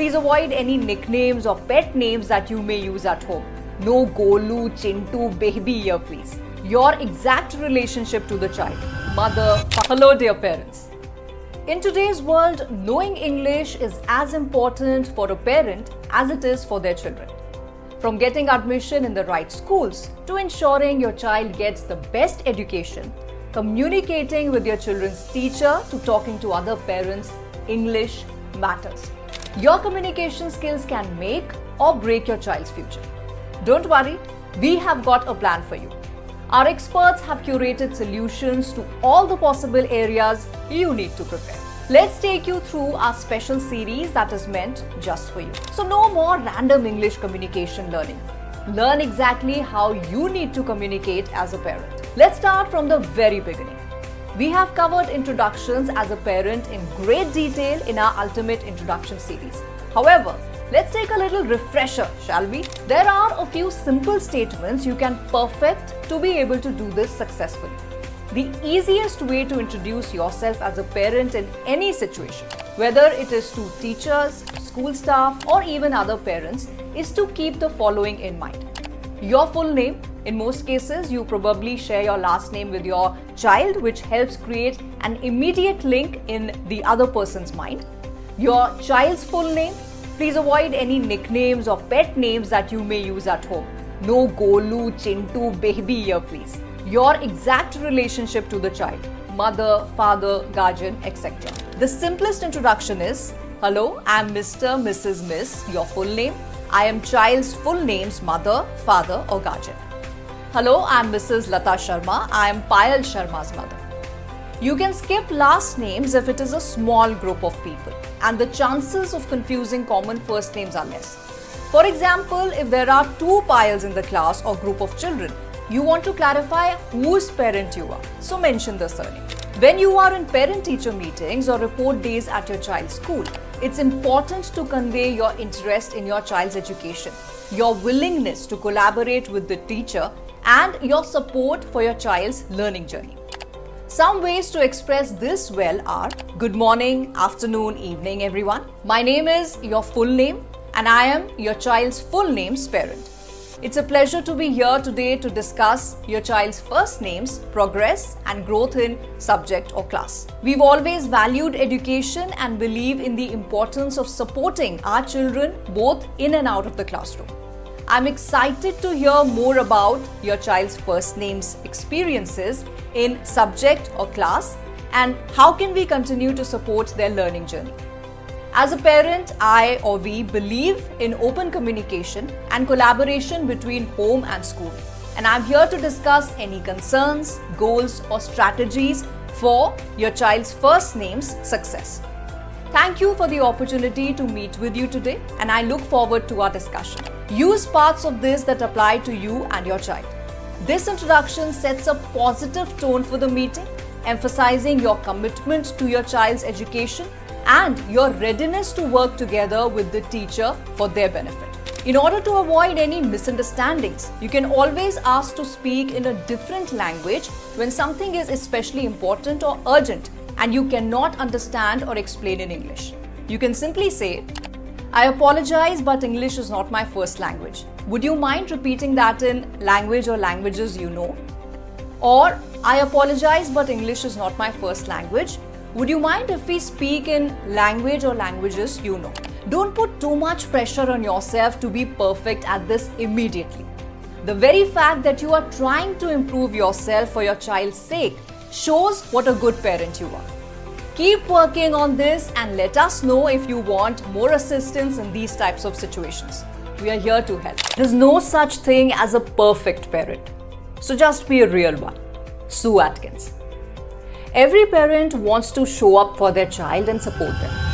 Please avoid any nicknames or pet names that you may use at home. No Golu, Chintu, baby here please. Your exact relationship to the child. Mother, hello dear parents. In today's world, knowing English is as important for a parent as it is for their children. From getting admission in the right schools to ensuring your child gets the best education, communicating with your children's teacher to talking to other parents, English matters. Your communication skills can make or break your child's future. Don't worry, we have got a plan for you. Our experts have curated solutions to all the possible areas you need to prepare. Let's take you through our special series that is meant just for you. So no more random English communication learning. Learn exactly how you need to communicate as a parent. Let's start from the very beginning. We have covered introductions as a parent in great detail in our Ultimate Introduction series. However, let's take a little refresher, shall we? There are a few simple statements you can perfect to be able to do this successfully. The easiest way to introduce yourself as a parent in any situation, whether it is to teachers, school staff, or even other parents, is to keep the following in mind. Your full name. In most cases, you probably share your last name with your child, which helps create an immediate link in the other person's mind. Your child's full name. Please avoid any nicknames or pet names that you may use at home. No Golu, Chintu, baby here please. Your exact relationship to the child, mother, father, guardian, etc. The simplest introduction is, hello, I am Mr., Mrs., Miss, your full name. I am child's full name's mother, father or guardian. Hello, I am Mrs. Lata Sharma. I am Payal Sharma's mother. You can skip last names if it is a small group of people and the chances of confusing common first names are less. For example, if there are two Payals in the class or group of children, you want to clarify whose parent you are, so mention the surname. When you are in parent-teacher meetings or report days at your child's school, it's important to convey your interest in your child's education, your willingness to collaborate with the teacher, and your support for your child's learning journey. Some ways to express this well are, good morning, afternoon, evening everyone. My name is your full name and I am your child's full name's parent. It's a pleasure to be here today to discuss your child's first name's progress and growth in subject or class. We've always valued education and believe in the importance of supporting our children both in and out of the classroom. I'm excited to hear more about your child's first name's experiences in subject or class and how can we continue to support their learning journey. As a parent, I or we believe in open communication and collaboration between home and school. And I'm here to discuss any concerns, goals or strategies for your child's first name's success. Thank you for the opportunity to meet with you today and I look forward to our discussion. Use parts of this that apply to you and your child. This introduction sets a positive tone for the meeting, emphasizing your commitment to your child's education and your readiness to work together with the teacher for their benefit. In order to avoid any misunderstandings, you can always ask to speak in a different language when something is especially important or urgent and you cannot understand or explain in English. You can simply say, I apologize, but English is not my first language. Would you mind repeating that in language or languages you know? Or, I apologize, but English is not my first language. Would you mind if we speak in language or languages you know? Don't put too much pressure on yourself to be perfect at this immediately. The very fact that you are trying to improve yourself for your child's sake shows what a good parent you are. Keep working on this and let us know if you want more assistance in these types of situations. We are here to help. There's no such thing as a perfect parent. So just be a real one. Sue Atkins. Every parent wants to show up for their child and support them.